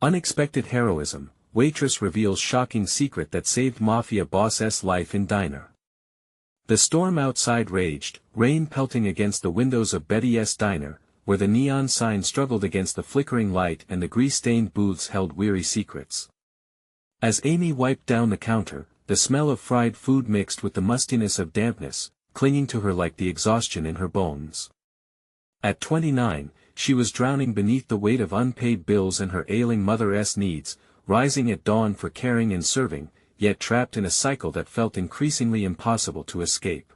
Unexpected heroism, Waitress reveals shocking secret that saved Mafia boss's life in diner. The storm outside raged, rain pelting against the windows of Betty's diner, where the neon sign struggled against the flickering light and the grease-stained booths held weary secrets. As Amy wiped down the counter, the smell of fried food mixed with the mustiness of dampness, clinging to her like the exhaustion in her bones. At 29, she was drowning beneath the weight of unpaid bills and her ailing mother's needs, rising at dawn for caring and serving, yet trapped in a cycle that felt increasingly impossible to escape.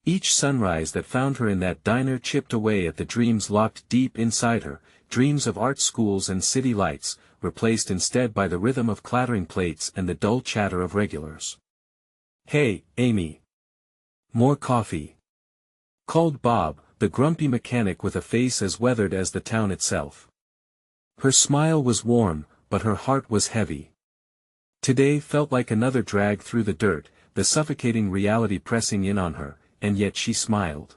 Each sunrise that found her in that diner chipped away at the dreams locked deep inside her, dreams of art schools and city lights, replaced instead by the rhythm of clattering plates and the dull chatter of regulars. "Hey, Amy. More coffee?" called Bob, the grumpy mechanic with a face as weathered as the town itself. Her smile was warm, but her heart was heavy. Today felt like another drag through the dirt, the suffocating reality pressing in on her, and yet she smiled.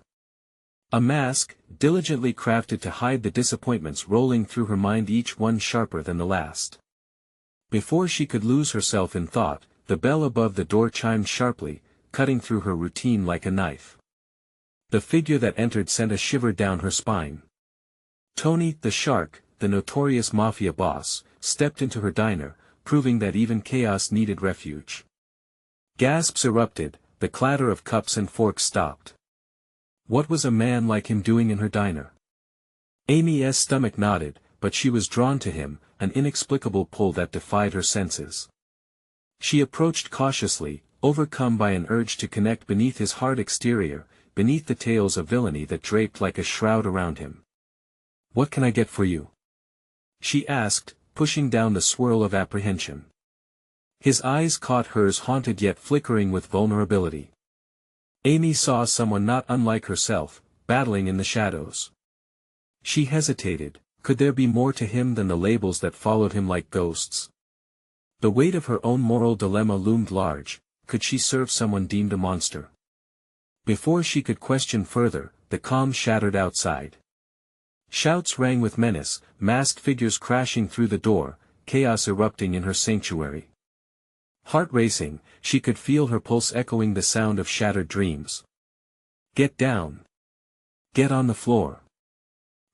A mask, diligently crafted to hide the disappointments rolling through her mind, each one sharper than the last. Before she could lose herself in thought, the bell above the door chimed sharply, cutting through her routine like a knife. The figure that entered sent a shiver down her spine. Tony, the shark, the notorious Mafia boss, stepped into her diner, proving that even chaos needed refuge. Gasps erupted, the clatter of cups and forks stopped. What was a man like him doing in her diner? Amy's stomach nodded, but she was drawn to him, an inexplicable pull that defied her senses. She approached cautiously, overcome by an urge to connect beneath his hard exterior, beneath the tales of villainy that draped like a shroud around him. "What can I get for you?" she asked, pushing down the swirl of apprehension. His eyes caught hers, haunted yet flickering with vulnerability. Amy saw someone not unlike herself, battling in the shadows. She hesitated. Could there be more to him than the labels that followed him like ghosts? The weight of her own moral dilemma loomed large. Could she serve someone deemed a monster? Before she could question further, the calm shattered outside. Shouts rang with menace, masked figures crashing through the door, chaos erupting in her sanctuary. Heart racing, she could feel her pulse echoing the sound of shattered dreams. "Get down! Get on the floor!"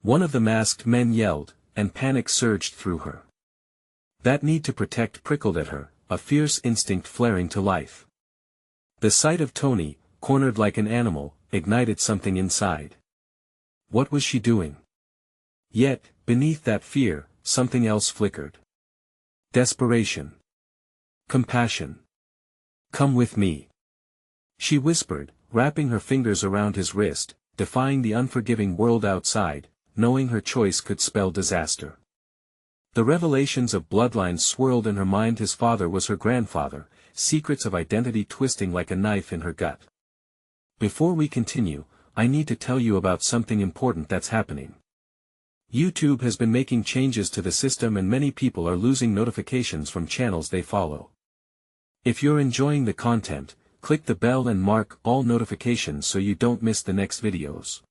One of the masked men yelled, and panic surged through her. That need to protect prickled at her, a fierce instinct flaring to life. The sight of Tony, cornered like an animal, ignited something inside. What was she doing? Yet, beneath that fear, something else flickered. Desperation. Compassion. "Come with me," she whispered, wrapping her fingers around his wrist, defying the unforgiving world outside, knowing her choice could spell disaster. The revelations of bloodlines swirled in her mind. His father was her grandfather, secrets of identity twisting like a knife in her gut. Before we continue, I need to tell you about something important that's happening. YouTube has been making changes to the system and many people are losing notifications from channels they follow. If you're enjoying the content, click the bell and mark all notifications so you don't miss the next videos.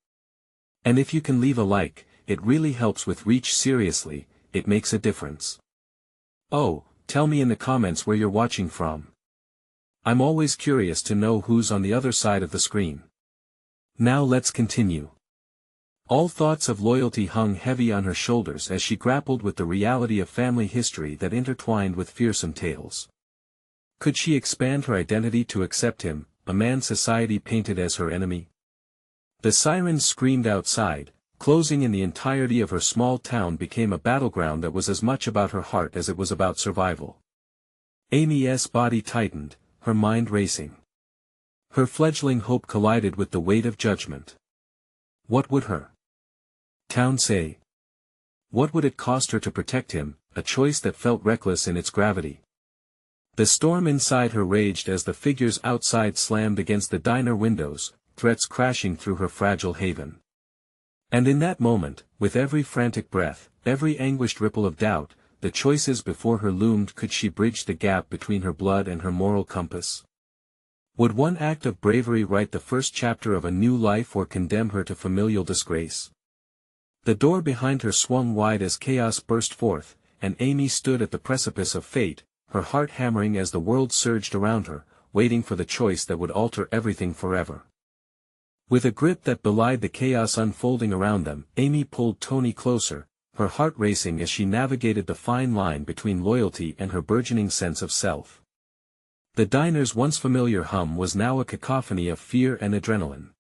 And if you can leave a like, it really helps with reach. Seriously, it makes a difference. Oh, tell me in the comments where you're watching from. I'm always curious to know who's on the other side of the screen. Now let's continue. All thoughts of loyalty hung heavy on her shoulders as she grappled with the reality of family history that intertwined with fearsome tales. Could she expand her identity to accept him, a man society painted as her enemy? The sirens screamed outside, closing in. The entirety of her small town became a battleground that was as much about her heart as it was about survival. Amy's body tightened, her mind racing. Her fledgling hope collided with the weight of judgment. What would her town say? What would it cost her to protect him, a choice that felt reckless in its gravity? The storm inside her raged as the figures outside slammed against the diner windows, threats crashing through her fragile haven. And in that moment, with every frantic breath, every anguished ripple of doubt, the choices before her loomed. Could she bridge the gap between her blood and her moral compass? Would one act of bravery write the first chapter of a new life or condemn her to familial disgrace? The door behind her swung wide as chaos burst forth, and Amy stood at the precipice of fate, her heart hammering as the world surged around her, waiting for the choice that would alter everything forever. With a grip that belied the chaos unfolding around them, Amy pulled Tony closer, her heart racing as she navigated the fine line between loyalty and her burgeoning sense of self. The diner's once familiar hum was now a cacophony of fear and adrenaline.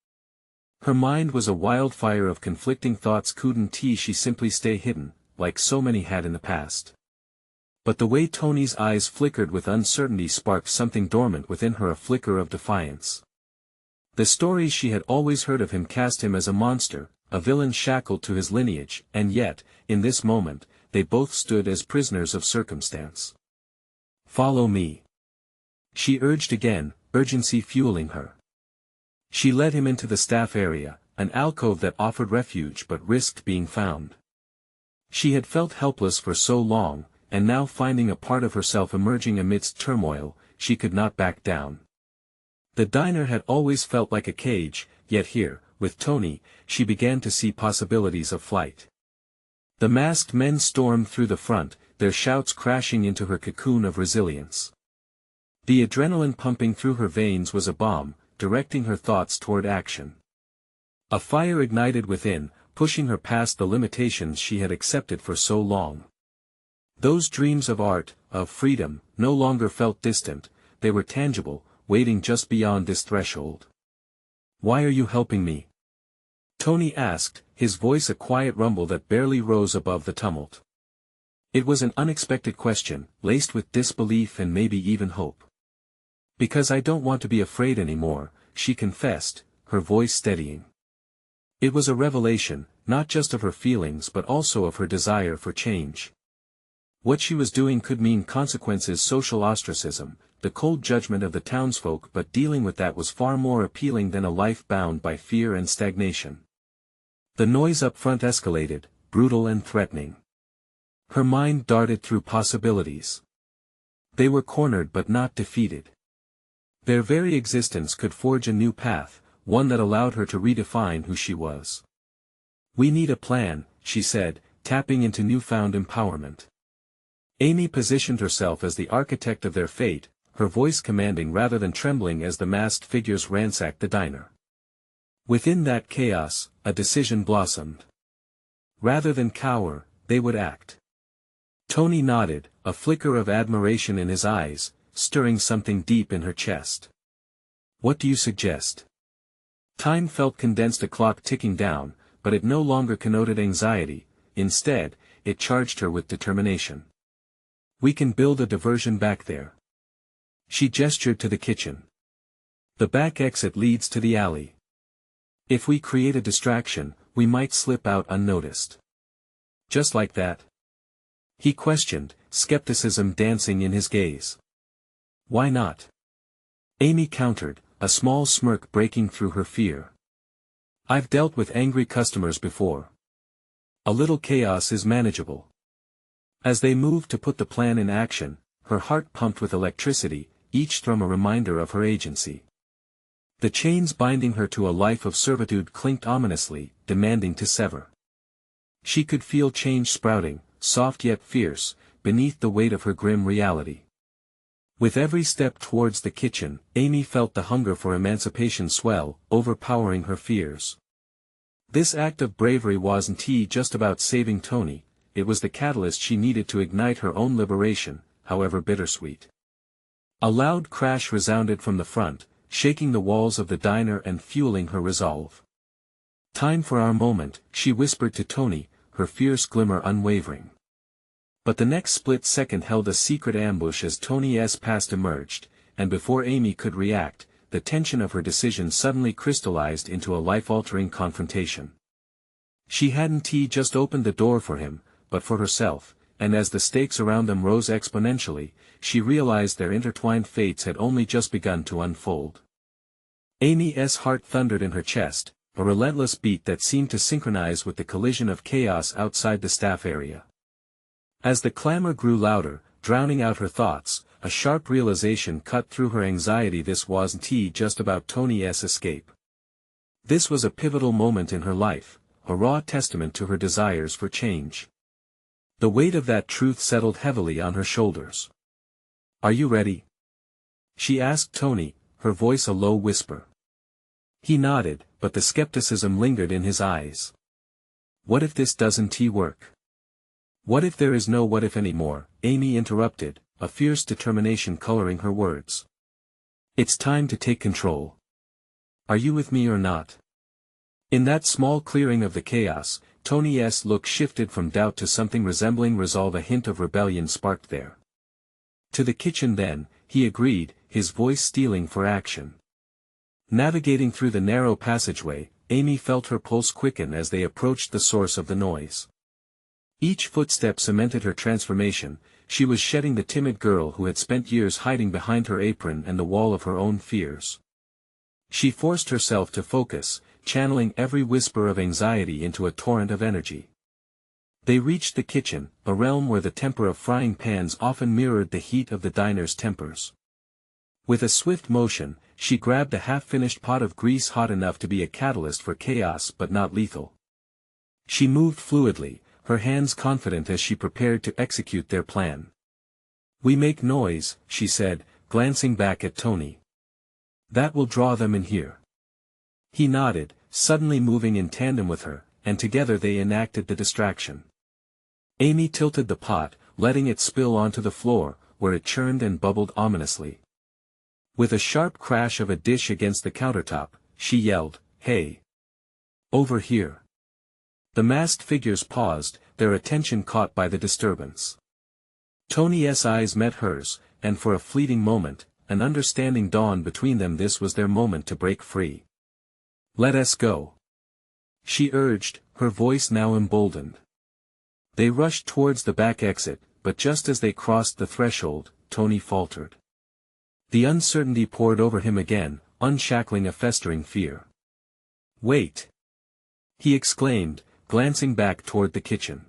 Her mind was a wildfire of conflicting thoughts. Couldn't she simply stay hidden, like so many had in the past? But the way Tony's eyes flickered with uncertainty sparked something dormant within her, a flicker of defiance. The stories she had always heard of him cast him as a monster, a villain shackled to his lineage, and yet, in this moment, they both stood as prisoners of circumstance. "Follow me," she urged again, urgency fueling her. She led him into the staff area, an alcove that offered refuge but risked being found. She had felt helpless for so long, and now finding a part of herself emerging amidst turmoil, she could not back down. The diner had always felt like a cage, yet here, with Tony, she began to see possibilities of flight. The masked men stormed through the front, their shouts crashing into her cocoon of resilience. The adrenaline pumping through her veins was a bomb, directing her thoughts toward action. A fire ignited within, pushing her past the limitations she had accepted for so long. Those dreams of art, of freedom, no longer felt distant, they were tangible, waiting just beyond this threshold. "Why are you helping me?" Tony asked, his voice a quiet rumble that barely rose above the tumult. It was an unexpected question, laced with disbelief and maybe even hope. "Because I don't want to be afraid anymore," she confessed, her voice steadying. It was a revelation, not just of her feelings but also of her desire for change. What she was doing could mean consequences: social ostracism, the cold judgment of the townsfolk, but dealing with that was far more appealing than a life bound by fear and stagnation. The noise up front escalated, brutal and threatening. Her mind darted through possibilities. They were cornered but not defeated. Their very existence could forge a new path, one that allowed her to redefine who she was. "We need a plan," she said, tapping into newfound empowerment. Amy positioned herself as the architect of their fate, her voice commanding rather than trembling as the masked figures ransacked the diner. Within that chaos, a decision blossomed. Rather than cower, they would act. Tony nodded, a flicker of admiration in his eyes, stirring something deep in her chest. "What do you suggest?" Time felt condensed, a clock ticking down, but it no longer connoted anxiety. Instead, it charged her with determination. "We can build a diversion back there." She gestured to the kitchen. "The back exit leads to the alley. If we create a distraction, we might slip out unnoticed." "Just like that?" he questioned, skepticism dancing in his gaze. "Why not?" Amy countered, a small smirk breaking through her fear. "I've dealt with angry customers before. A little chaos is manageable." As they moved to put the plan in action, her heart pumped with electricity, each thrum a reminder of her agency. The chains binding her to a life of servitude clinked ominously, demanding to sever. She could feel change sprouting, soft yet fierce, beneath the weight of her grim reality. With every step towards the kitchen, Amy felt the hunger for emancipation swell, overpowering her fears. This act of bravery wasn't just about saving Tony, it was the catalyst she needed to ignite her own liberation, however bittersweet. A loud crash resounded from the front, shaking the walls of the diner and fueling her resolve. "Time for our moment," she whispered to Tony, her fierce glimmer unwavering. But the next split second held a secret ambush as Tony's past emerged, and before Amy could react, the tension of her decision suddenly crystallized into a life-altering confrontation. She hadn't just opened the door for him, but for herself, and as the stakes around them rose exponentially, she realized their intertwined fates had only just begun to unfold. Amy's heart thundered in her chest, a relentless beat that seemed to synchronize with the collision of chaos outside the staff area. As the clamor grew louder, drowning out her thoughts, a sharp realization cut through her anxiety. This wasn't just about Tony's escape. This was a pivotal moment in her life, a raw testament to her desires for change. The weight of that truth settled heavily on her shoulders. "Are you ready?" she asked Tony, her voice a low whisper. He nodded, but the skepticism lingered in his eyes. "What if this doesn't work? What if there is no what if anymore?" Amy interrupted, a fierce determination coloring her words. "It's time to take control. Are you with me or not?" In that small clearing of the chaos, Tony's look shifted from doubt to something resembling resolve. A hint of rebellion sparked there. "To the kitchen then," he agreed, his voice steeling for action. Navigating through the narrow passageway, Amy felt her pulse quicken as they approached the source of the noise. Each footstep cemented her transformation. She was shedding the timid girl who had spent years hiding behind her apron and the wall of her own fears. She forced herself to focus, channeling every whisper of anxiety into a torrent of energy. They reached the kitchen, a realm where the temper of frying pans often mirrored the heat of the diner's tempers. With a swift motion, she grabbed a half-finished pot of grease hot enough to be a catalyst for chaos but not lethal. She moved fluidly, her hands confident as she prepared to execute their plan. "We make noise," she said, glancing back at Tony. "That will draw them in here." He nodded, suddenly moving in tandem with her, and together they enacted the distraction. Amy tilted the pot, letting it spill onto the floor, where it churned and bubbled ominously. With a sharp crash of a dish against the countertop, she yelled, "Hey! Over here!" The masked figures paused, their attention caught by the disturbance. Tony's eyes met hers, and for a fleeting moment, an understanding dawned between them. This was their moment to break free. "Let us go," she urged, her voice now emboldened. They rushed towards the back exit, but just as they crossed the threshold, Tony faltered. The uncertainty poured over him again, unshackling a festering fear. "Wait!" he exclaimed, glancing back toward the kitchen.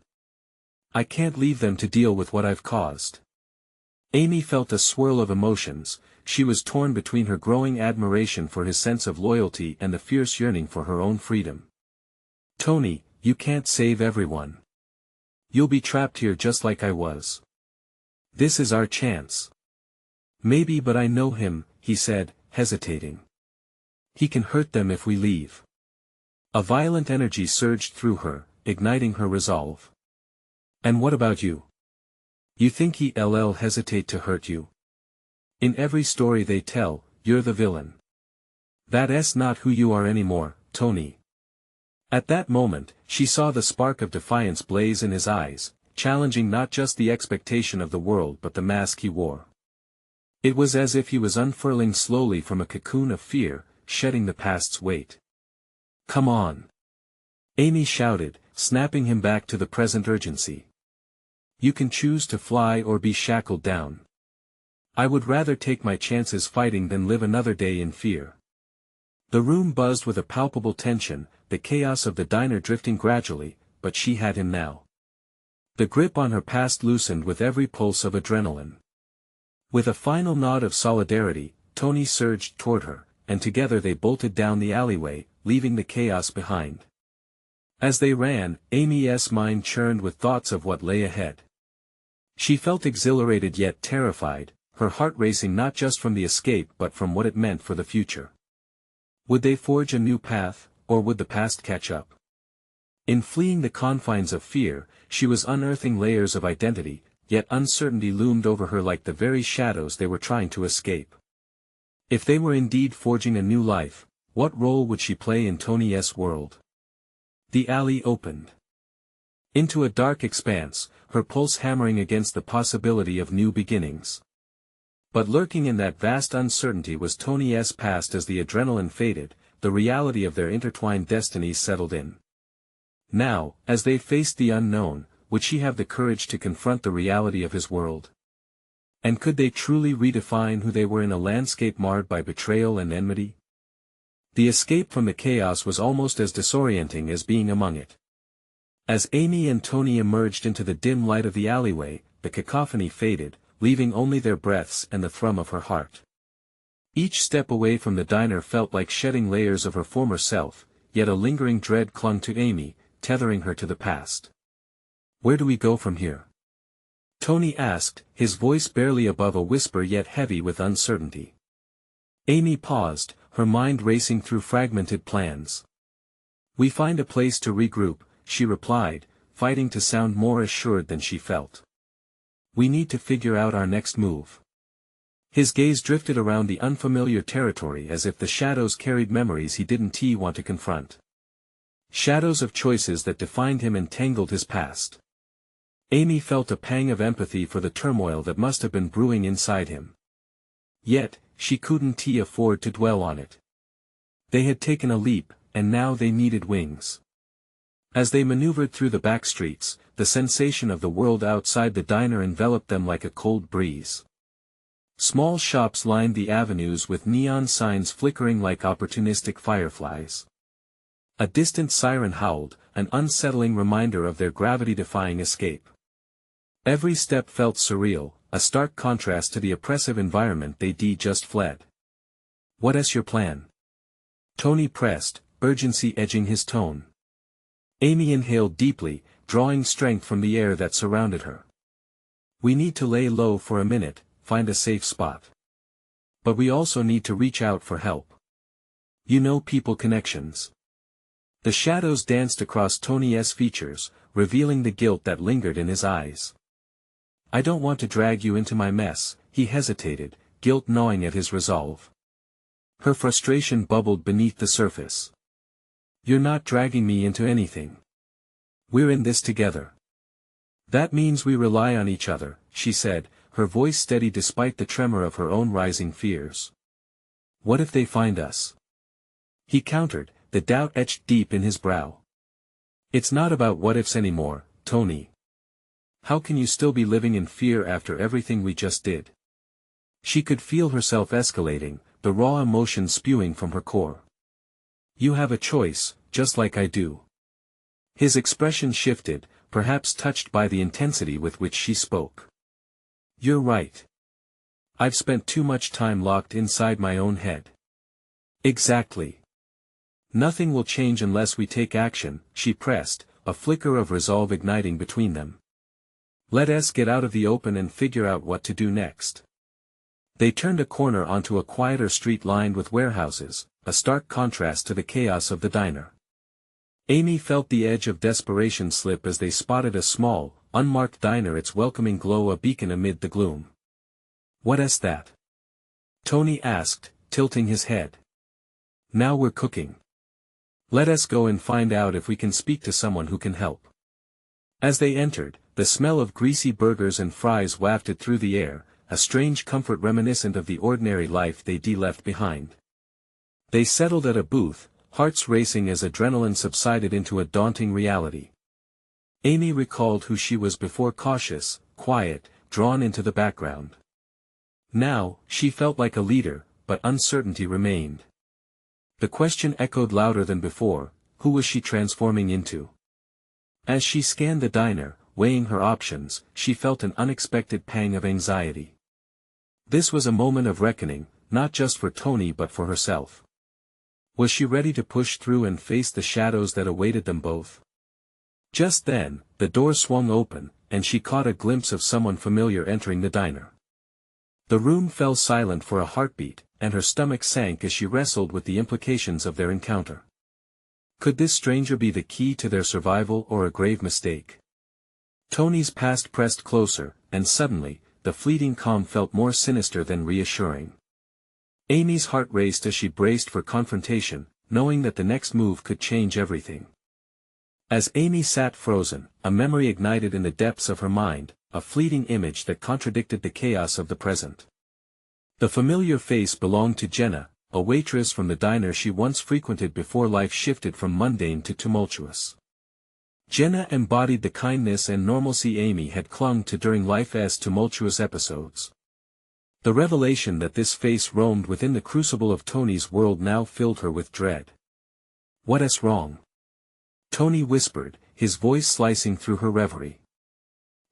"I can't leave them to deal with what I've caused." Amy felt a swirl of emotions. She was torn between her growing admiration for his sense of loyalty and the fierce yearning for her own freedom. "Tony, you can't save everyone. You'll be trapped here just like I was. This is our chance." "Maybe, but I know him," he said, hesitating. "He can hurt them if we leave." A violent energy surged through her, igniting her resolve. "And what about you? You think he'll hesitate to hurt you? In every story they tell, you're the villain. That's not who you are anymore, Tony." At that moment, she saw the spark of defiance blaze in his eyes, challenging not just the expectation of the world but the mask he wore. It was as if he was unfurling slowly from a cocoon of fear, shedding the past's weight. "Come on!" Amy shouted, snapping him back to the present urgency. "You can choose to fly or be shackled down. I would rather take my chances fighting than live another day in fear." The room buzzed with a palpable tension, the chaos of the diner drifting gradually, but she had him now. The grip on her past loosened with every pulse of adrenaline. With a final nod of solidarity, Tony surged toward her, and together they bolted down the alleyway, leaving the chaos behind. As they ran, Amy's mind churned with thoughts of what lay ahead. She felt exhilarated yet terrified, her heart racing not just from the escape but from what it meant for the future. Would they forge a new path, or would the past catch up? In fleeing the confines of fear, she was unearthing layers of identity, yet uncertainty loomed over her like the very shadows they were trying to escape. If they were indeed forging a new life, what role would she play in Tony's world? The alley opened into a dark expanse, her pulse hammering against the possibility of new beginnings. But lurking in that vast uncertainty was Tony's past. As the adrenaline faded, the reality of their intertwined destinies settled in. Now, as they faced the unknown, would she have the courage to confront the reality of his world? And could they truly redefine who they were in a landscape marred by betrayal and enmity? The escape from the chaos was almost as disorienting as being among it. As Amy and Tony emerged into the dim light of the alleyway, the cacophony faded, leaving only their breaths and the thrum of her heart. Each step away from the diner felt like shedding layers of her former self, yet a lingering dread clung to Amy, tethering her to the past. Where do we go from here? Tony asked, his voice barely above a whisper yet heavy with uncertainty. Amy paused, her mind racing through fragmented plans. We find a place to regroup, she replied, fighting to sound more assured than she felt. We need to figure out our next move. His gaze drifted around the unfamiliar territory as if the shadows carried memories he didn't want to confront. Shadows of choices that defined him and tangled his past. Amy felt a pang of empathy for the turmoil that must have been brewing inside him. Yet, she couldn't afford to dwell on it. They had taken a leap, and now they needed wings. As they maneuvered through the back streets, the sensation of the world outside the diner enveloped them like a cold breeze. Small shops lined the avenues with neon signs flickering like opportunistic fireflies. A distant siren howled, an unsettling reminder of their gravity-defying escape. Every step felt surreal, a stark contrast to the oppressive environment they'd just fled. What's your plan? Tony pressed, urgency edging his tone. Amy inhaled deeply, drawing strength from the air that surrounded her. We need to lay low for a minute, find a safe spot. But we also need to reach out for help. You know, people connections. The shadows danced across Tony's features, revealing the guilt that lingered in his eyes. I don't want to drag you into my mess, he hesitated, guilt gnawing at his resolve. Her frustration bubbled beneath the surface. You're not dragging me into anything. We're in this together. That means we rely on each other, she said, her voice steady despite the tremor of her own rising fears. What if they find us? He countered, the doubt etched deep in his brow. It's not about what ifs anymore, Tony. How can you still be living in fear after everything we just did? She could feel herself escalating, the raw emotion spewing from her core. You have a choice, just like I do. His expression shifted, perhaps touched by the intensity with which she spoke. You're right. I've spent too much time locked inside my own head. Exactly. Nothing will change unless we take action, she pressed, a flicker of resolve igniting between them. Let us get out of the open and figure out what to do next. They turned a corner onto a quieter street lined with warehouses, a stark contrast to the chaos of the diner. Amy felt the edge of desperation slip as they spotted a small, unmarked diner, its welcoming glow a beacon amid the gloom. What's that? Tony asked, tilting his head. Now we're cooking. Let us go and find out if we can speak to someone who can help. As they entered, the smell of greasy burgers and fries wafted through the air, a strange comfort reminiscent of the ordinary life they'd left behind. They settled at a booth, hearts racing as adrenaline subsided into a daunting reality. Amy recalled who she was before, cautious, quiet, drawn into the background. Now, she felt like a leader, but uncertainty remained. The question echoed louder than before, who was she transforming into? As she scanned the diner, weighing her options, she felt an unexpected pang of anxiety. This was a moment of reckoning, not just for Tony but for herself. Was she ready to push through and face the shadows that awaited them both? Just then, the door swung open, and she caught a glimpse of someone familiar entering the diner. The room fell silent for a heartbeat, and her stomach sank as she wrestled with the implications of their encounter. Could this stranger be the key to their survival or a grave mistake? Tony's past pressed closer, and suddenly, the fleeting calm felt more sinister than reassuring. Amy's heart raced as she braced for confrontation, knowing that the next move could change everything. As Amy sat frozen, a memory ignited in the depths of her mind, a fleeting image that contradicted the chaos of the present. The familiar face belonged to Jenna, a waitress from the diner she once frequented before life shifted from mundane to tumultuous. Jenna embodied the kindness and normalcy Amy had clung to during life's tumultuous episodes. The revelation that this face roamed within the crucible of Tony's world now filled her with dread. What's wrong? Tony whispered, his voice slicing through her reverie.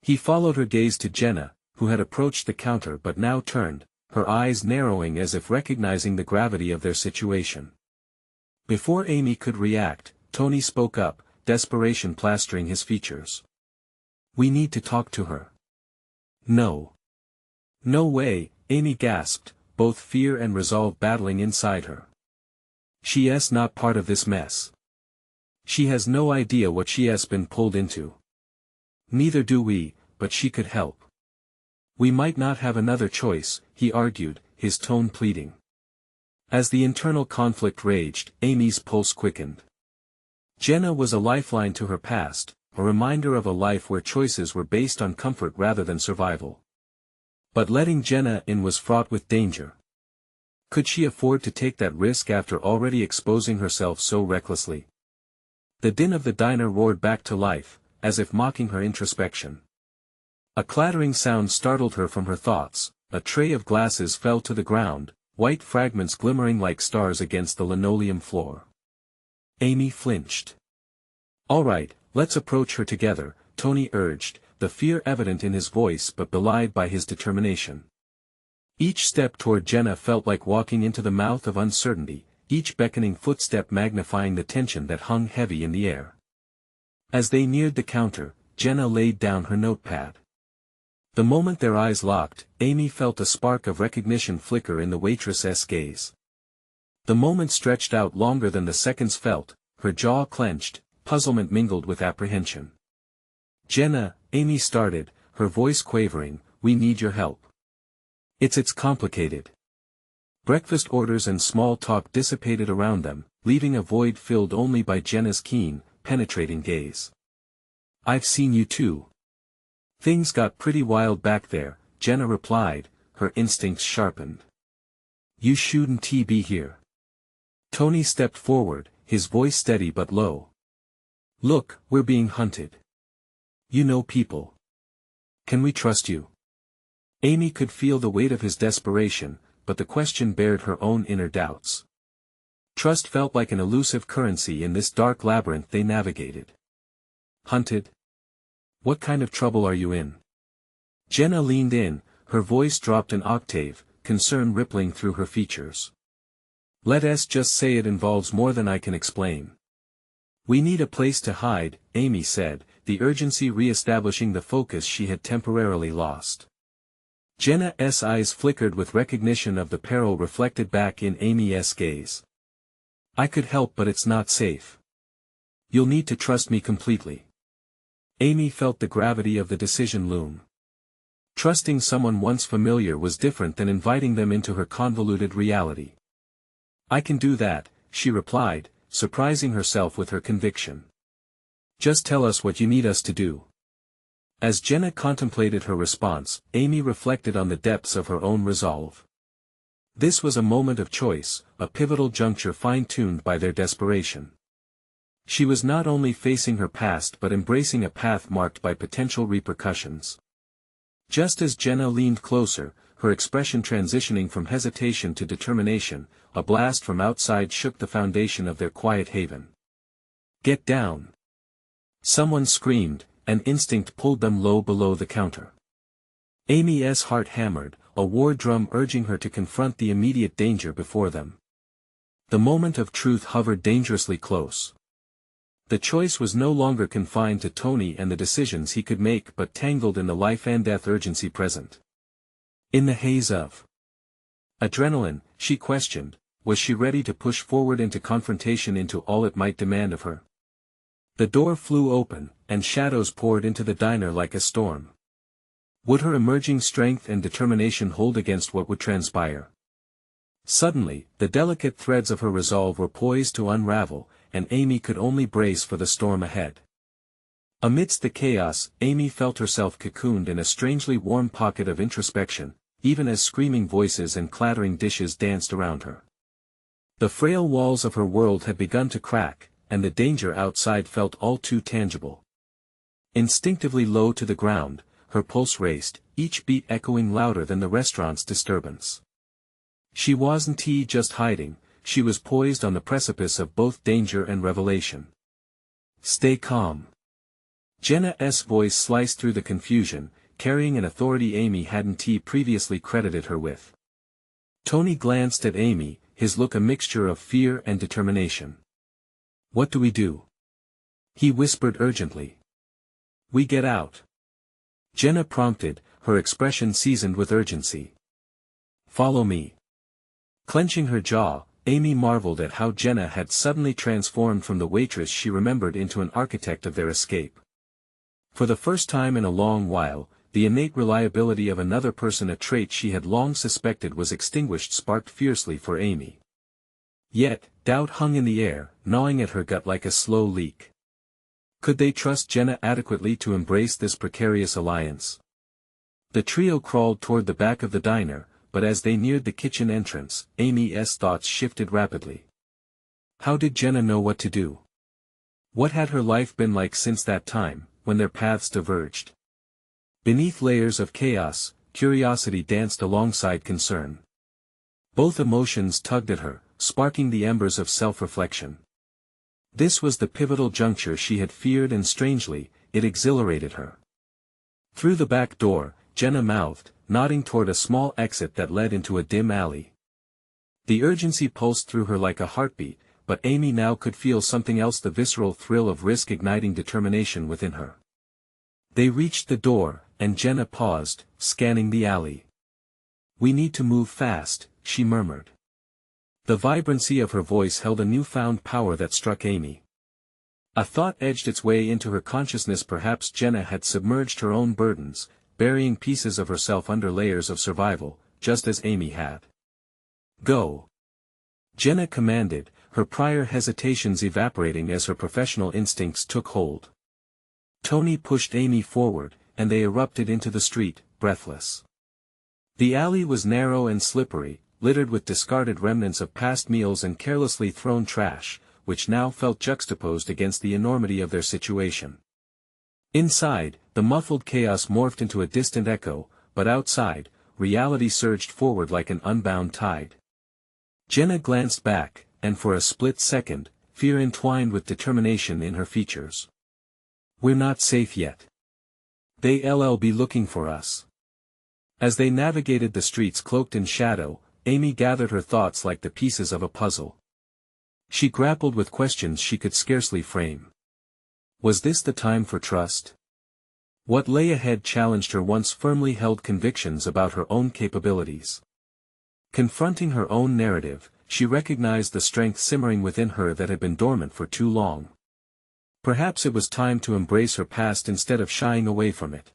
He followed her gaze to Jenna, who had approached the counter but now turned, her eyes narrowing as if recognizing the gravity of their situation. Before Amy could react, Tony spoke up, desperation plastering his features. We need to talk to her. No. No way, Amy gasped, both fear and resolve battling inside her. She's not part of this mess. She has no idea what she has been pulled into. Neither do we, but she could help. We might not have another choice, he argued, his tone pleading. As the internal conflict raged, Amy's pulse quickened. Jenna was a lifeline to her past, a reminder of a life where choices were based on comfort rather than survival. But letting Jenna in was fraught with danger. Could she afford to take that risk after already exposing herself so recklessly? The din of the diner roared back to life, as if mocking her introspection. A clattering sound startled her from her thoughts, a tray of glasses fell to the ground, white fragments glimmering like stars against the linoleum floor. Amy flinched. "All right, let's approach her together," Tony urged, the fear evident in his voice but belied by his determination. Each step toward Jenna felt like walking into the mouth of uncertainty, each beckoning footstep magnifying the tension that hung heavy in the air. As they neared the counter, Jenna laid down her notepad. The moment their eyes locked, Amy felt a spark of recognition flicker in the waitress's gaze. The moment stretched out longer than the seconds felt, her jaw clenched, puzzlement mingled with apprehension. "Jenna," Amy started, her voice quavering, "we need your help. It's complicated." Breakfast orders and small talk dissipated around them, leaving a void filled only by Jenna's keen, penetrating gaze. "I've seen you too." "Things got pretty wild back there," Jenna replied, her instincts sharpened. "You shouldn't be here." Tony stepped forward, his voice steady but low. "Look, we're being hunted. You know people. Can we trust you?" Amy could feel the weight of his desperation, but the question bared her own inner doubts. Trust felt like an elusive currency in this dark labyrinth they navigated. "Hunted? What kind of trouble are you in?" Jenna leaned in, her voice dropped an octave, concern rippling through her features. "Let's just say it involves more than I can explain." "We need a place to hide," Amy said, the urgency re-establishing the focus she had temporarily lost. Jenna's eyes flickered with recognition of the peril reflected back in Amy's gaze. "I could help but it's not safe. You'll need to trust me completely." Amy felt the gravity of the decision loom. Trusting someone once familiar was different than inviting them into her convoluted reality. "I can do that," she replied, surprising herself with her conviction. "Just tell us what you need us to do." As Jenna contemplated her response, Amy reflected on the depths of her own resolve. This was a moment of choice, a pivotal juncture fine-tuned by their desperation. She was not only facing her past but embracing a path marked by potential repercussions. Just as Jenna leaned closer, her expression transitioning from hesitation to determination, a blast from outside shook the foundation of their quiet haven. "Get down!" Someone screamed, and instinct pulled them low below the counter. Amy's heart hammered, a war drum urging her to confront the immediate danger before them. The moment of truth hovered dangerously close. The choice was no longer confined to Tony and the decisions he could make but tangled in the life-and-death urgency present. In the haze of adrenaline, she questioned, was she ready to push forward into confrontation into all it might demand of her? The door flew open, and shadows poured into the diner like a storm. Would her emerging strength and determination hold against what would transpire? Suddenly, the delicate threads of her resolve were poised to unravel, and Amy could only brace for the storm ahead. Amidst the chaos, Amy felt herself cocooned in a strangely warm pocket of introspection, even as screaming voices and clattering dishes danced around her. The frail walls of her world had begun to crack, and the danger outside felt all too tangible. Instinctively low to the ground, her pulse raced, each beat echoing louder than the restaurant's disturbance. She wasn't just hiding, she was poised on the precipice of both danger and revelation. "Stay calm." Jenna's voice sliced through the confusion, carrying an authority Amy hadn't previously credited her with. Tony glanced at Amy, his look a mixture of fear and determination. "What do we do?" he whispered urgently. "We get out." Jenna prompted, her expression seasoned with urgency. Follow me. Clenching her jaw, Amy marveled at how Jenna had suddenly transformed from the waitress she remembered into an architect of their escape. For the first time in a long while, the innate reliability of another person, a trait she had long suspected was extinguished, sparked fiercely for Amy. Yet, doubt hung in the air, gnawing at her gut like a slow leak. Could they trust Jenna adequately to embrace this precarious alliance? The trio crawled toward the back of the diner, but as they neared the kitchen entrance, Amy's thoughts shifted rapidly. How did Jenna know what to do? What had her life been like since that time, when their paths diverged? Beneath layers of chaos, curiosity danced alongside concern. Both emotions tugged at her, sparking the embers of self-reflection. This was the pivotal juncture she had feared, and strangely, it exhilarated her. Through the back door, Jenna mouthed, nodding toward a small exit that led into a dim alley. The urgency pulsed through her like a heartbeat, but Amy now could feel something else, the visceral thrill of risk igniting determination within her. They reached the door, and Jenna paused, scanning the alley. We need to move fast, she murmured. The vibrancy of her voice held a newfound power that struck Amy. A thought edged its way into her consciousness. Perhaps Jenna had submerged her own burdens, burying pieces of herself under layers of survival, just as Amy had. Go. Jenna commanded, her prior hesitations evaporating as her professional instincts took hold. Tony pushed Amy forward, and they erupted into the street, breathless. The alley was narrow and slippery, littered with discarded remnants of past meals and carelessly thrown trash, which now felt juxtaposed against the enormity of their situation. Inside, the muffled chaos morphed into a distant echo, but outside, reality surged forward like an unbound tide. Jenna glanced back, and for a split second, fear entwined with determination in her features. We're not safe yet. They'll be looking for us. As they navigated the streets cloaked in shadow, Amy gathered her thoughts like the pieces of a puzzle. She grappled with questions she could scarcely frame. Was this the time for trust? What lay ahead challenged her once firmly held convictions about her own capabilities. Confronting her own narrative, she recognized the strength simmering within her that had been dormant for too long. Perhaps it was time to embrace her past instead of shying away from it.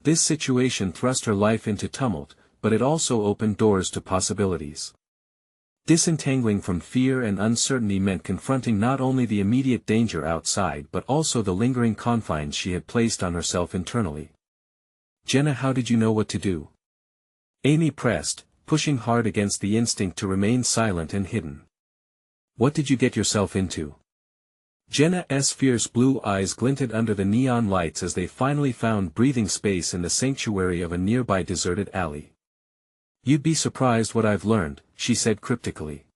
This situation thrust her life into tumult, but it also opened doors to possibilities. Disentangling from fear and uncertainty meant confronting not only the immediate danger outside but also the lingering confines she had placed on herself internally. Jenna, how did you know what to do? Amy pressed, pushing hard against the instinct to remain silent and hidden. What did you get yourself into? Jenna's fierce blue eyes glinted under the neon lights as they finally found breathing space in the sanctuary of a nearby deserted alley. You'd be surprised what I've learned, she said cryptically.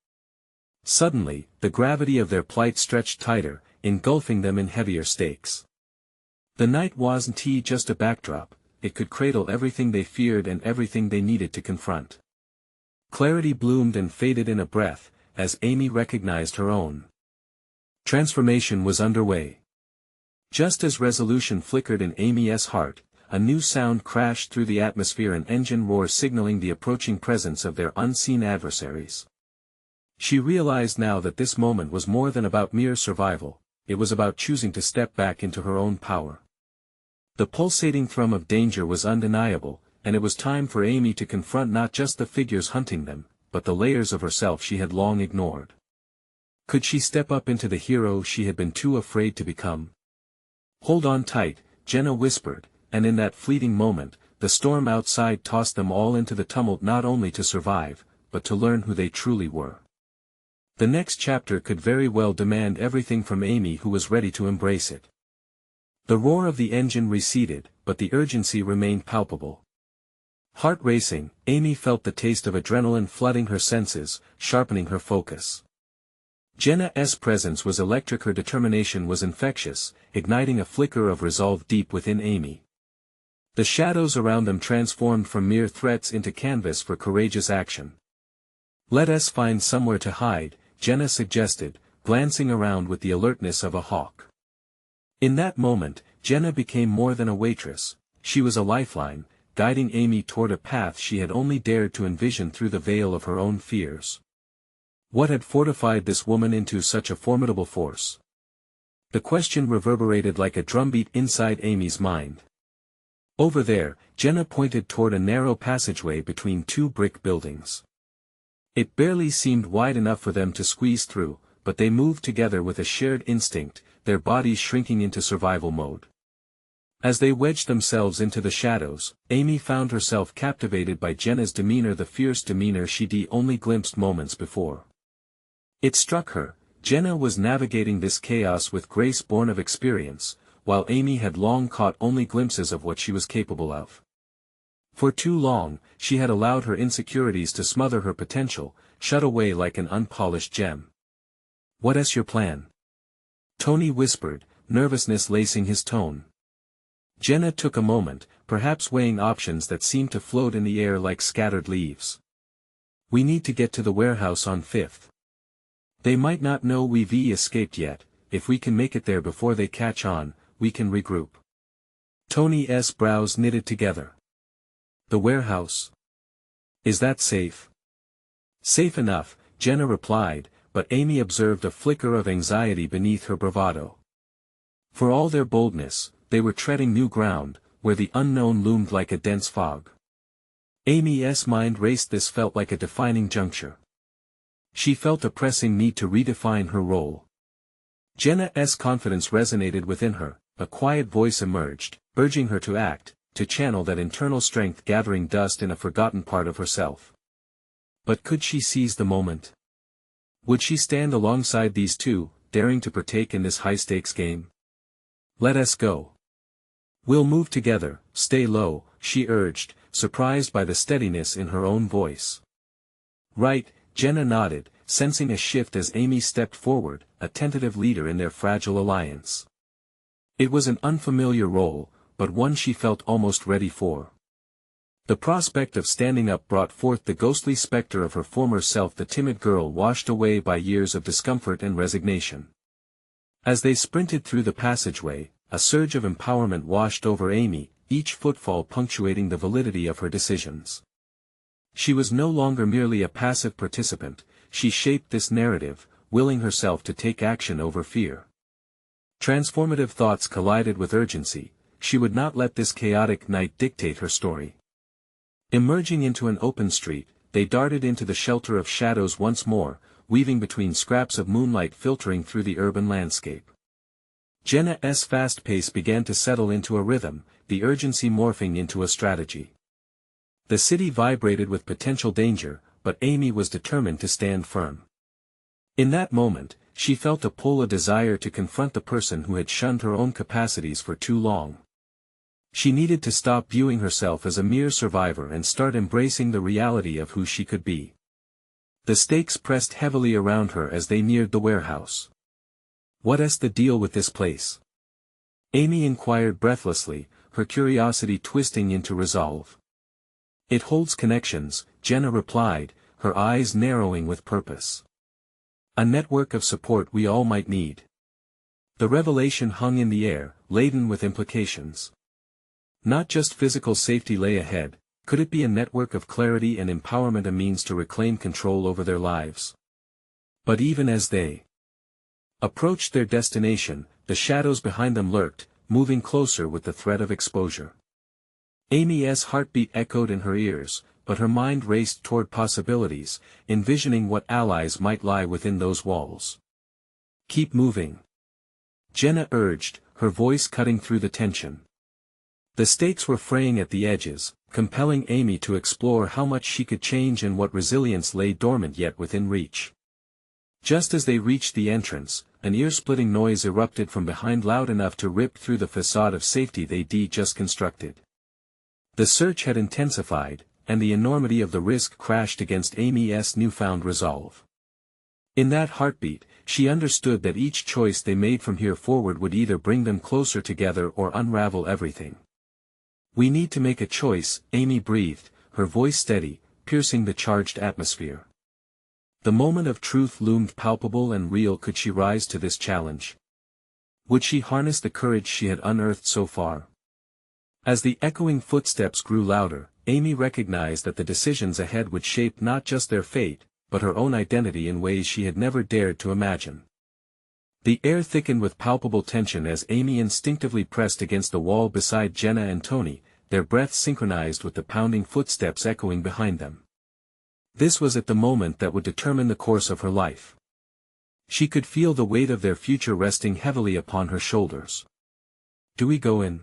Suddenly, the gravity of their plight stretched tighter, engulfing them in heavier stakes. The night wasn't just a backdrop, it could cradle everything they feared and everything they needed to confront. Clarity bloomed and faded in a breath, as Amy recognized her own. Transformation was underway. Just as resolution flickered in Amy's heart, a new sound crashed through the atmosphere, an engine roar signaling the approaching presence of their unseen adversaries. She realized now that this moment was more than about mere survival, it was about choosing to step back into her own power. The pulsating thrum of danger was undeniable, and it was time for Amy to confront not just the figures hunting them, but the layers of herself she had long ignored. Could she step up into the hero she had been too afraid to become? Hold on tight, Jenna whispered, and in that fleeting moment, the storm outside tossed them all into the tumult, not only to survive, but to learn who they truly were. The next chapter could very well demand everything from Amy, who was ready to embrace it. The roar of the engine receded, but the urgency remained palpable. Heart racing, Amy felt the taste of adrenaline flooding her senses, sharpening her focus. Jenna's presence was electric, her determination was infectious, igniting a flicker of resolve deep within Amy. The shadows around them transformed from mere threats into canvas for courageous action. Let us find somewhere to hide, Jenna suggested, glancing around with the alertness of a hawk. In that moment, Jenna became more than a waitress, she was a lifeline, guiding Amy toward a path she had only dared to envision through the veil of her own fears. What had fortified this woman into such a formidable force? The question reverberated like a drumbeat inside Amy's mind. Over there, Jenna pointed toward a narrow passageway between two brick buildings. It barely seemed wide enough for them to squeeze through, but they moved together with a shared instinct, their bodies shrinking into survival mode. As they wedged themselves into the shadows, Amy found herself captivated by Jenna's demeanor, the fierce demeanor she'd only glimpsed moments before. It struck her, Jenna was navigating this chaos with grace born of experience, while Amy had long caught only glimpses of what she was capable of. For too long, she had allowed her insecurities to smother her potential, shut away like an unpolished gem. "What's your plan?" Tony whispered, nervousness lacing his tone. Jenna took a moment, perhaps weighing options that seemed to float in the air like scattered leaves. "We need to get to the warehouse on 5th. They might not know we've escaped yet. If we can make it there before they catch on, we can regroup." Tony's brows knitted together. "The warehouse? Is that safe?" "Safe enough," Jenna replied, but Amy observed a flicker of anxiety beneath her bravado. For all their boldness, they were treading new ground, where the unknown loomed like a dense fog. Amy's mind raced. This felt like a defining juncture. She felt a pressing need to redefine her role. Jenna's confidence resonated within her, a quiet voice emerged, urging her to act, to channel that internal strength gathering dust in a forgotten part of herself. But could she seize the moment? Would she stand alongside these two, daring to partake in this high-stakes game? "Let us go. We'll move together, stay low," she urged, surprised by the steadiness in her own voice. "Right," Jenna nodded, sensing a shift as Amy stepped forward, a tentative leader in their fragile alliance. It was an unfamiliar role, but one she felt almost ready for. The prospect of standing up brought forth the ghostly specter of her former self, the timid girl washed away by years of discomfort and resignation. As they sprinted through the passageway, a surge of empowerment washed over Amy, each footfall punctuating the validity of her decisions. She was no longer merely a passive participant, she shaped this narrative, willing herself to take action over fear. Transformative thoughts collided with urgency, she would not let this chaotic night dictate her story. Emerging into an open street, they darted into the shelter of shadows once more, weaving between scraps of moonlight filtering through the urban landscape. Jenna's fast pace began to settle into a rhythm, the urgency morphing into a strategy. The city vibrated with potential danger, but Amy was determined to stand firm. In that moment, she felt a pull, a desire to confront the person who had shunned her own capacities for too long. She needed to stop viewing herself as a mere survivor and start embracing the reality of who she could be. The stakes pressed heavily around her as they neared the warehouse. "What's the deal with this place?" Amy inquired breathlessly, her curiosity twisting into resolve. "It holds connections," Jenna replied, her eyes narrowing with purpose. "A network of support we all might need." The revelation hung in the air, laden with implications. Not just physical safety lay ahead, could it be a network of clarity and empowerment, a means to reclaim control over their lives? But even as they approached their destination, the shadows behind them lurked, moving closer with the threat of exposure. Amy's heartbeat echoed in her ears, but her mind raced toward possibilities, envisioning what allies might lie within those walls. "Keep moving," Jenna urged, her voice cutting through the tension. The stakes were fraying at the edges, compelling Amy to explore how much she could change and what resilience lay dormant yet within reach. Just as they reached the entrance, an ear-splitting noise erupted from behind, loud enough to rip through the facade of safety they'd just constructed. The search had intensified, and the enormity of the risk crashed against Amy's newfound resolve. In that heartbeat, she understood that each choice they made from here forward would either bring them closer together or unravel everything. "We need to make a choice," Amy breathed, her voice steady, piercing the charged atmosphere. The moment of truth loomed palpable and real. Could she rise to this challenge? Would she harness the courage she had unearthed so far? As the echoing footsteps grew louder, Amy recognized that the decisions ahead would shape not just their fate, but her own identity in ways she had never dared to imagine. The air thickened with palpable tension as Amy instinctively pressed against the wall beside Jenna and Tony, their breaths synchronized with the pounding footsteps echoing behind them. This was at the moment that would determine the course of her life. She could feel the weight of their future resting heavily upon her shoulders. "Do we go in?"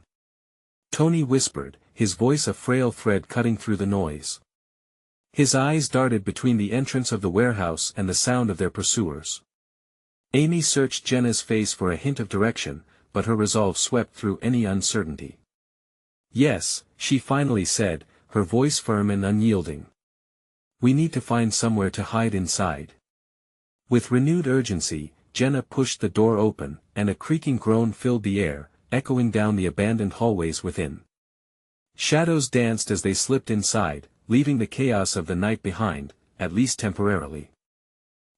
Tony whispered, his voice a frail thread cutting through the noise. His eyes darted between the entrance of the warehouse and the sound of their pursuers. Amy searched Jenna's face for a hint of direction, but her resolve swept through any uncertainty. "Yes," she finally said, her voice firm and unyielding. "We need to find somewhere to hide inside." With renewed urgency, Jenna pushed the door open, and a creaking groan filled the air, echoing down the abandoned hallways within. Shadows danced as they slipped inside, leaving the chaos of the night behind, at least temporarily.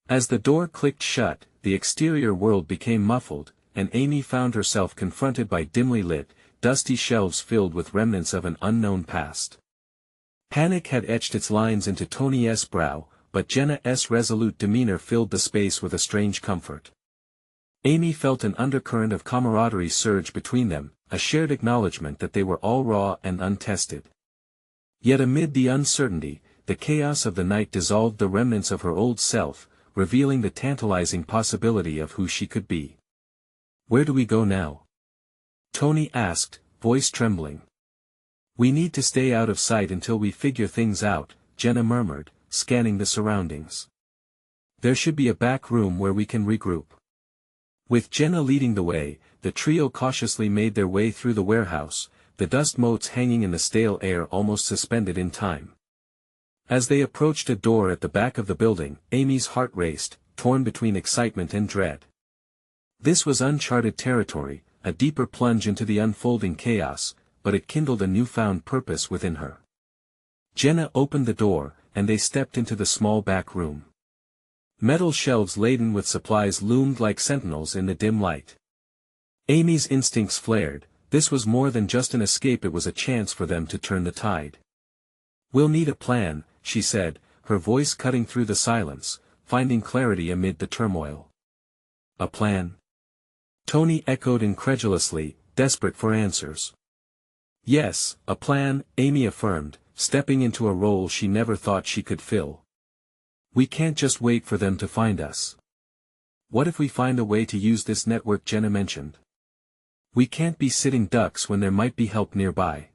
As the door clicked shut, the exterior world became muffled, and Amy found herself confronted by dimly lit, dusty shelves filled with remnants of an unknown past. Panic had etched its lines into Tony's brow, but Jenna's resolute demeanor filled the space with a strange comfort. Amy felt an undercurrent of camaraderie surge between them, a shared acknowledgement that they were all raw and untested. Yet amid the uncertainty, the chaos of the night dissolved the remnants of her old self, revealing the tantalizing possibility of who she could be. "Where do we go now?" Tony asked, voice trembling. "We need to stay out of sight until we figure things out," Jenna murmured, scanning the surroundings. "There should be a back room where we can regroup." With Jenna leading the way, the trio cautiously made their way through the warehouse, the dust motes hanging in the stale air almost suspended in time. As they approached a door at the back of the building, Amy's heart raced, torn between excitement and dread. This was uncharted territory, a deeper plunge into the unfolding chaos, but it kindled a newfound purpose within her. Jenna opened the door, and they stepped into the small back room. Metal shelves laden with supplies loomed like sentinels in the dim light. Amy's instincts flared. This was more than just an escape, it was a chance for them to turn the tide. "We'll need a plan," she said, her voice cutting through the silence, finding clarity amid the turmoil. "A plan?" Tony echoed incredulously, desperate for answers. "Yes, a plan," Amy affirmed, stepping into a role she never thought she could fill. "We can't just wait for them to find us. What if we find a way to use this network Jenna mentioned? We can't be sitting ducks when there might be help nearby."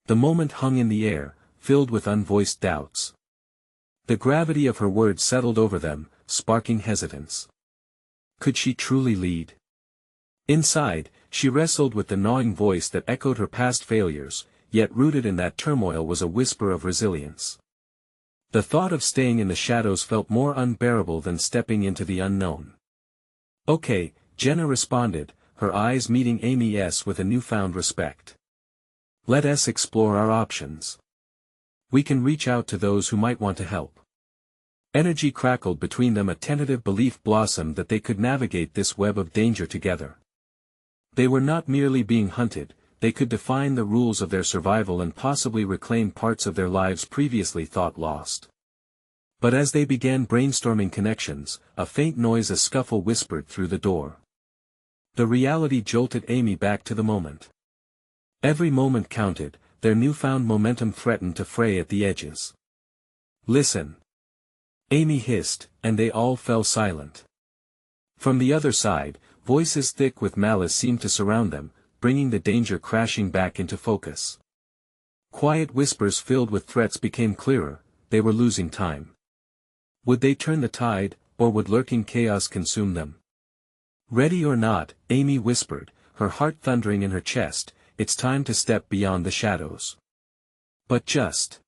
The moment hung in the air, filled with unvoiced doubts. The gravity of her words settled over them, sparking hesitance. Could she truly lead? Inside, she wrestled with the gnawing voice that echoed her past failures, yet rooted in that turmoil was a whisper of resilience. The thought of staying in the shadows felt more unbearable than stepping into the unknown. "Okay," Jenna responded, her eyes meeting Amy's with a newfound respect. "Let us explore our options. We can reach out to those who might want to help." Energy crackled between them, a tentative belief blossomed that they could navigate this web of danger together. They were not merely being hunted, they could define the rules of their survival and possibly reclaim parts of their lives previously thought lost. But as they began brainstorming connections, a faint noise, a scuffle whispered through the door. The reality jolted Amy back to the moment. Every moment counted, their newfound momentum threatened to fray at the edges. "Listen!" Amy hissed, and they all fell silent. From the other side, voices thick with malice seemed to surround them, bringing the danger crashing back into focus. Quiet whispers filled with threats became clearer, they were losing time. Would they turn the tide, or would lurking chaos consume them? "Ready or not," Amy whispered, her heart thundering in her chest, "it's time to step beyond the shadows." But just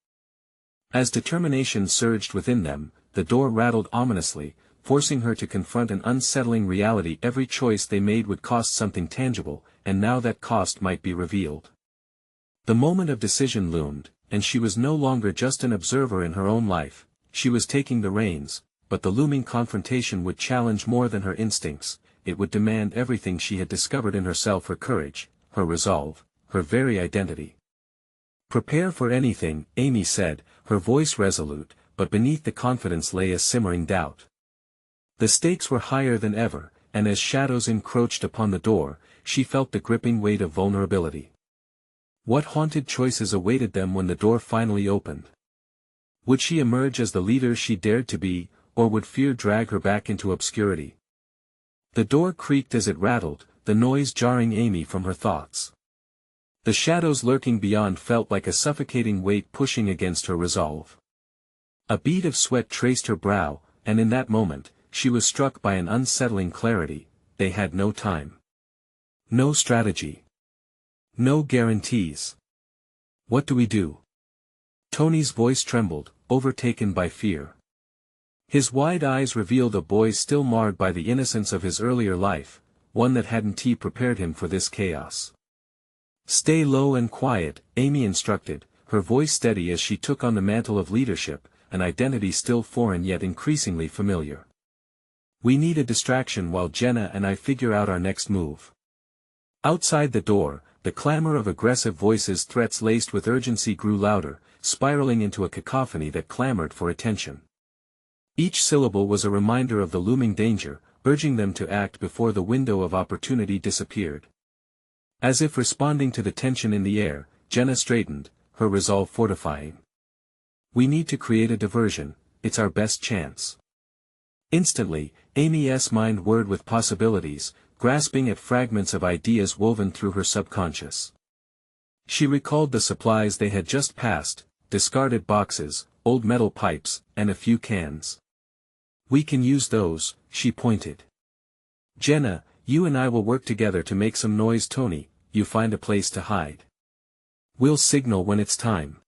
as determination surged within them, the door rattled ominously, forcing her to confront an unsettling reality. Every choice they made would cost something tangible, and now that cost might be revealed. The moment of decision loomed, and she was no longer just an observer in her own life, she was taking the reins, but the looming confrontation would challenge more than her instincts, it would demand everything she had discovered in herself, her courage, her resolve, her very identity. "Prepare for anything," Amy said, her voice resolute, but beneath the confidence lay a simmering doubt. The stakes were higher than ever, and as shadows encroached upon the door, she felt the gripping weight of vulnerability. What haunted choices awaited them when the door finally opened? Would she emerge as the leader she dared to be, or would fear drag her back into obscurity? The door creaked as it rattled, the noise jarring Amy from her thoughts. The shadows lurking beyond felt like a suffocating weight pushing against her resolve. A bead of sweat traced her brow, and in that moment, she was struck by an unsettling clarity: they had no time. No strategy. No guarantees. "What do we do?" Tony's voice trembled, overtaken by fear. His wide eyes revealed a boy still marred by the innocence of his earlier life, one that hadn't prepared him for this chaos. "Stay low and quiet," Amy instructed, her voice steady as she took on the mantle of leadership, an identity still foreign yet increasingly familiar. "We need a distraction while Jenna and I figure out our next move." Outside the door, the clamor of aggressive voices, threats laced with urgency, grew louder, spiraling into a cacophony that clamored for attention. Each syllable was a reminder of the looming danger, urging them to act before the window of opportunity disappeared. As if responding to the tension in the air, Jenna straightened, her resolve fortifying. "We need to create a diversion, it's our best chance." Instantly, Amy's mind whirred with possibilities, grasping at fragments of ideas woven through her subconscious. She recalled the supplies they had just passed: discarded boxes, old metal pipes, and a few cans. "We can use those," she pointed. "Jenna, you and I will work together to make some noise. Tony, you find a place to hide. We'll signal when it's time."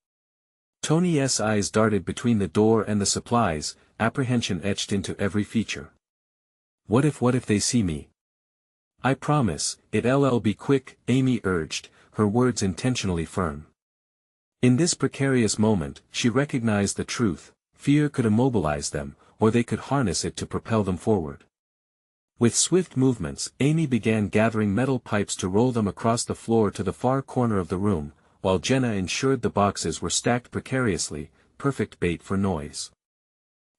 Tony's eyes darted between the door and the supplies, apprehension etched into every feature. What if they see me?" "I promise, it'll be quick," Amy urged, her words intentionally firm. In this precarious moment, she recognized the truth: fear could immobilize them, or they could harness it to propel them forward. With swift movements, Amy began gathering metal pipes to roll them across the floor to the far corner of the room, while Jenna ensured the boxes were stacked precariously, perfect bait for noise.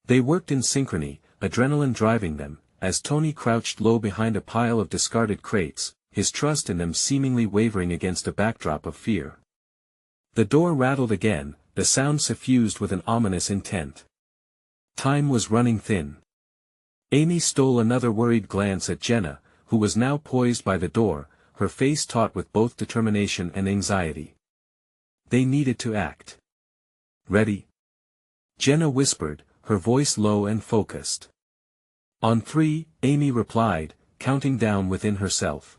They worked in synchrony, adrenaline driving them, as Tony crouched low behind a pile of discarded crates, his trust in them seemingly wavering against a backdrop of fear. The door rattled again, the sound suffused with an ominous intent. Time was running thin. Amy stole another worried glance at Jenna, who was now poised by the door, her face taut with both determination and anxiety. They needed to act. "Ready?" Jenna whispered, her voice low and focused. "On 3, Amy replied, counting down within herself.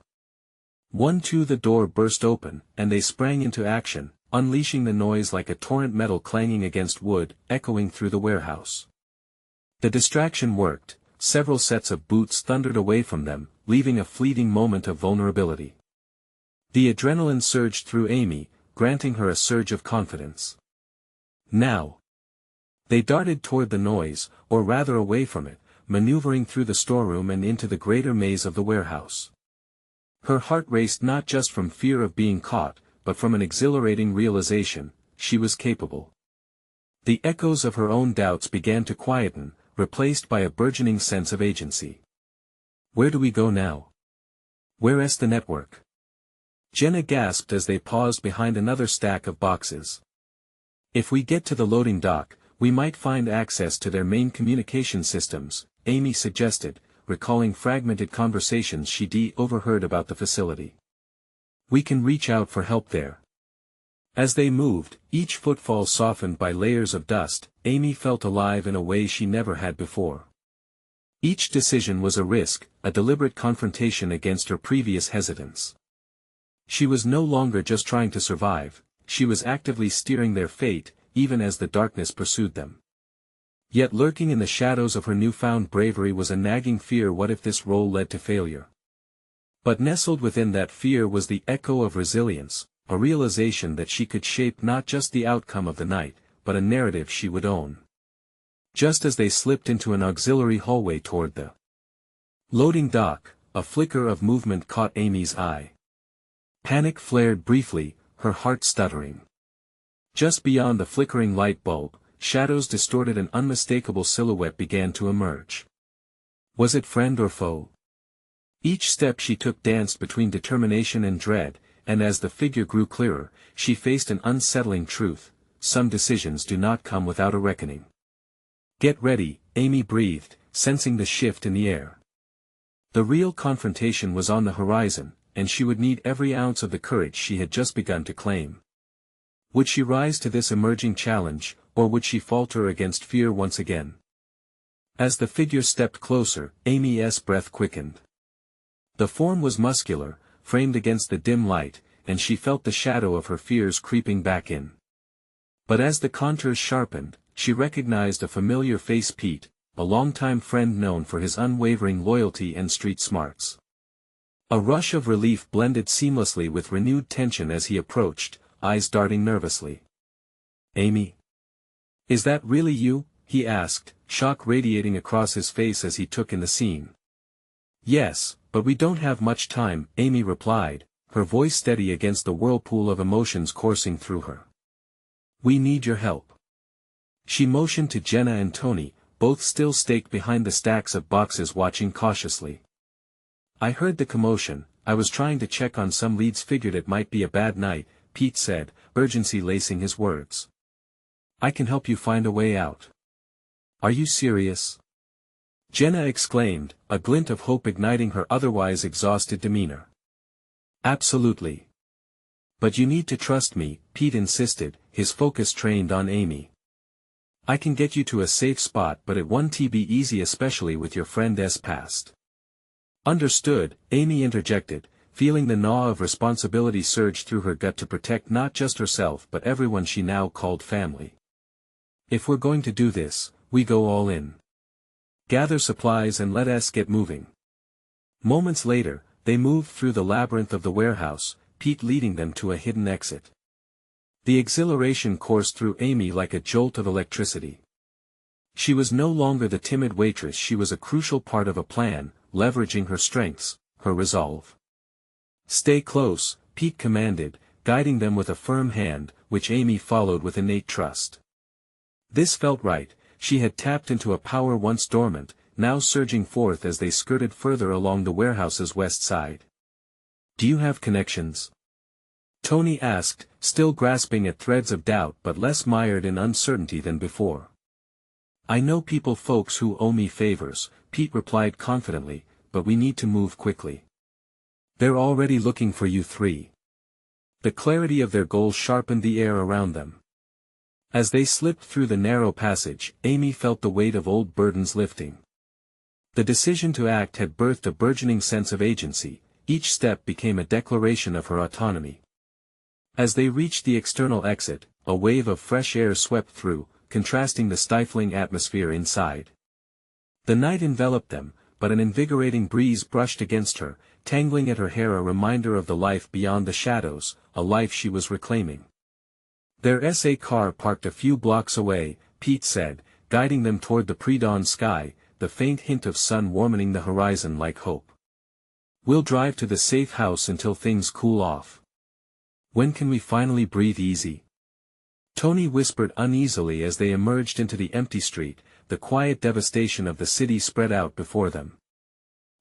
1, 2. The door burst open, and they sprang into action, unleashing the noise like a torrent, metal clanging against wood, echoing through the warehouse. The distraction worked. Several sets of boots thundered away from them, leaving a fleeting moment of vulnerability. The adrenaline surged through Amy, granting her a surge of confidence. Now. They darted toward the noise, or rather away from it, maneuvering through the storeroom and into the greater maze of the warehouse. Her heart raced not just from fear of being caught, but from an exhilarating realization: she was capable. The echoes of her own doubts began to quieten, replaced by a burgeoning sense of agency. "Where do we go now? Where's the network?" Jenna gasped as they paused behind another stack of boxes. "If we get to the loading dock, we might find access to their main communication systems," Amy suggested, recalling fragmented conversations she'd overheard about the facility. "We can reach out for help there." As they moved, each footfall softened by layers of dust, Amy felt alive in a way she never had before. Each decision was a risk, a deliberate confrontation against her previous hesitance. She was no longer just trying to survive, she was actively steering their fate, even as the darkness pursued them. Yet lurking in the shadows of her newfound bravery was a nagging fear: what if this role led to failure? But nestled within that fear was the echo of resilience, a realization that she could shape not just the outcome of the night, but a narrative she would own. Just as they slipped into an auxiliary hallway toward the loading dock, a flicker of movement caught Amy's eye. Panic flared briefly, her heart stuttering. Just beyond the flickering light bulb, shadows distorted an unmistakable silhouette began to emerge. Was it friend or foe? Each step she took danced between determination and dread, and as the figure grew clearer, she faced an unsettling truth: some decisions do not come without a reckoning. Get ready, Amy breathed, sensing the shift in the air. The real confrontation was on the horizon, and she would need every ounce of the courage she had just begun to claim. Would she rise to this emerging challenge, or would she falter against fear once again? As the figure stepped closer, Amy's breath quickened. The form was muscular, framed against the dim light, and she felt the shadow of her fears creeping back in. But as the contours sharpened, she recognized a familiar face: Pete, a longtime friend known for his unwavering loyalty and street smarts. A rush of relief blended seamlessly with renewed tension as he approached, eyes darting nervously. "Amy? Is that really you?" he asked, shock radiating across his face as he took in the scene. "Yes, but we don't have much time," Amy replied, her voice steady against the whirlpool of emotions coursing through her. "We need your help." She motioned to Jenna and Tony, both still staked behind the stacks of boxes watching cautiously. "I heard the commotion, I was trying to check on some leads, figured it might be a bad night," Pete said, urgency lacing his words. "I can help you find a way out." "Are you serious?" Jenna exclaimed, a glint of hope igniting her otherwise exhausted demeanor. "Absolutely. But you need to trust me," Pete insisted, his focus trained on Amy. "I can get you to a safe spot, but it won't be easy, especially with your friend's past." "Understood," Amy interjected, feeling the gnaw of responsibility surge through her gut to protect not just herself but everyone she now called family. "If we're going to do this, we go all in. Gather supplies and let us get moving." Moments later, they moved through the labyrinth of the warehouse, Pete leading them to a hidden exit. The exhilaration coursed through Amy like a jolt of electricity. She was no longer the timid waitress, she was a crucial part of a plan, leveraging her strengths, her resolve. "Stay close," Pete commanded, guiding them with a firm hand, which Amy followed with innate trust. This felt right, she had tapped into a power once dormant, now surging forth as they skirted further along the warehouse's west side. "Do you have connections?" Tony asked, still grasping at threads of doubt but less mired in uncertainty than before. "I know folks who owe me favors," Pete replied confidently, "but we need to move quickly. They're already looking for you three." The clarity of their goals sharpened the air around them. As they slipped through the narrow passage, Amy felt the weight of old burdens lifting. The decision to act had birthed a burgeoning sense of agency, each step became a declaration of her autonomy. As they reached the external exit, a wave of fresh air swept through, contrasting the stifling atmosphere inside. The night enveloped them, but an invigorating breeze brushed against her, tangling at her hair, a reminder of the life beyond the shadows, a life she was reclaiming. Their SA car parked a few blocks away, Pete said, guiding them toward the pre-dawn sky, the faint hint of sun warming the horizon like hope. "We'll drive to the safe house until things cool off. When can we finally breathe easy?" Tony whispered uneasily as they emerged into the empty street, the quiet devastation of the city spread out before them.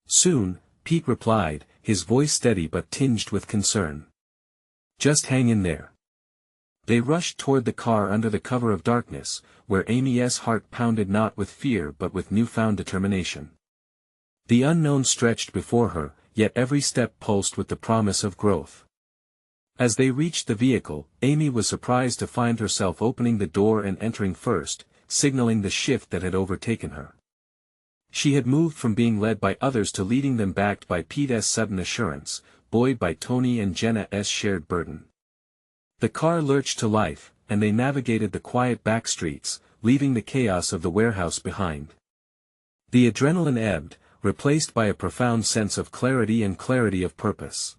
"Soon," Pete replied, his voice steady but tinged with concern. "Just hang in there." They rushed toward the car under the cover of darkness, where Amy's heart pounded not with fear but with newfound determination. The unknown stretched before her, yet every step pulsed with the promise of growth. As they reached the vehicle, Amy was surprised to find herself opening the door and entering first, signaling the shift that had overtaken her. She had moved from being led by others to leading them, backed by Pete's sudden assurance, buoyed by Tony and Jenna's shared burden. The car lurched to life, and they navigated the quiet back streets, leaving the chaos of the warehouse behind. The adrenaline ebbed, replaced by a profound sense of clarity of purpose.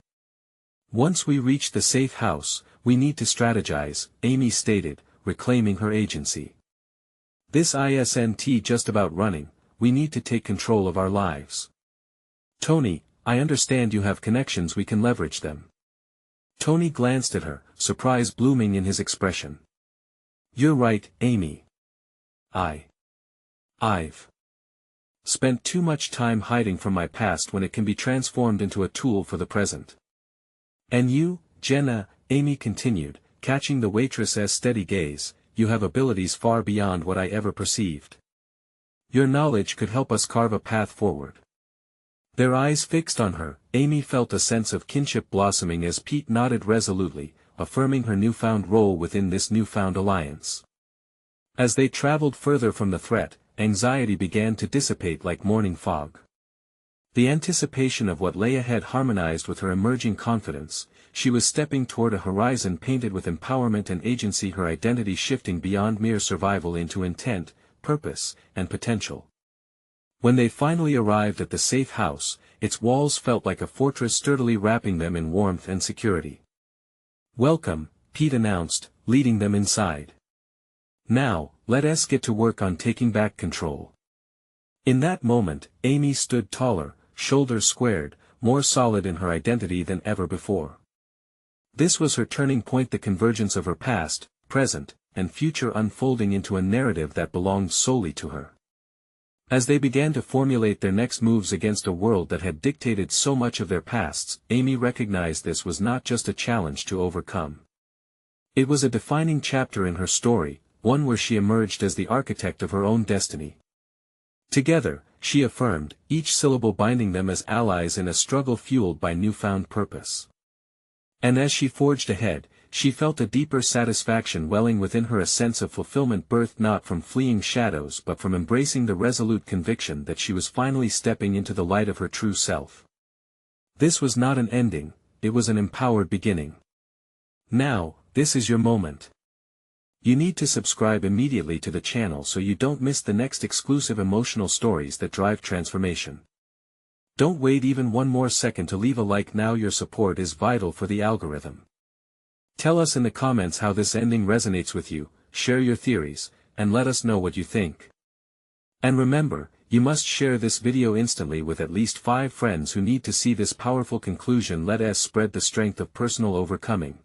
"Once we reach the safe house, we need to strategize," Amy stated, reclaiming her agency. "This isn't just about running, we need to take control of our lives. Tony, I understand you have connections, we can leverage them." Tony glanced at her, surprise blooming in his expression. "You're right, Amy. I've spent too much time hiding from my past when it can be transformed into a tool for the present." "And you, Jenna," Amy continued, catching the waitress's steady gaze, "you have abilities far beyond what I ever perceived. Your knowledge could help us carve a path forward." Their eyes fixed on her, Amy felt a sense of kinship blossoming as Pete nodded resolutely, affirming her newfound role within this newfound alliance. As they traveled further from the threat, anxiety began to dissipate like morning fog. The anticipation of what lay ahead harmonized with her emerging confidence. She was stepping toward a horizon painted with empowerment and agency, her identity shifting beyond mere survival into intent, purpose, and potential. When they finally arrived at the safe house, its walls felt like a fortress sturdily wrapping them in warmth and security. "Welcome," Pete announced, leading them inside. "Now, let us get to work on taking back control." In that moment, Amy stood taller, shoulders squared, more solid in her identity than ever before. This was her turning point, the convergence of her past, present, and future unfolding into a narrative that belonged solely to her. As they began to formulate their next moves against a world that had dictated so much of their pasts, Amy recognized this was not just a challenge to overcome. It was a defining chapter in her story, one where she emerged as the architect of her own destiny. Together, she affirmed, each syllable binding them as allies in a struggle fueled by newfound purpose. And as she forged ahead, she felt a deeper satisfaction welling within her, a sense of fulfillment birthed not from fleeing shadows but from embracing the resolute conviction that she was finally stepping into the light of her true self. This was not an ending, it was an empowered beginning. Now, this is your moment. You need to subscribe immediately to the channel so you don't miss the next exclusive emotional stories that drive transformation. Don't wait even one more second to leave a like now, your support is vital for the algorithm. Tell us in the comments how this ending resonates with you, share your theories, and let us know what you think. And remember, you must share this video instantly with at least 5 friends who need to see this powerful conclusion. Let us spread the strength of personal overcoming.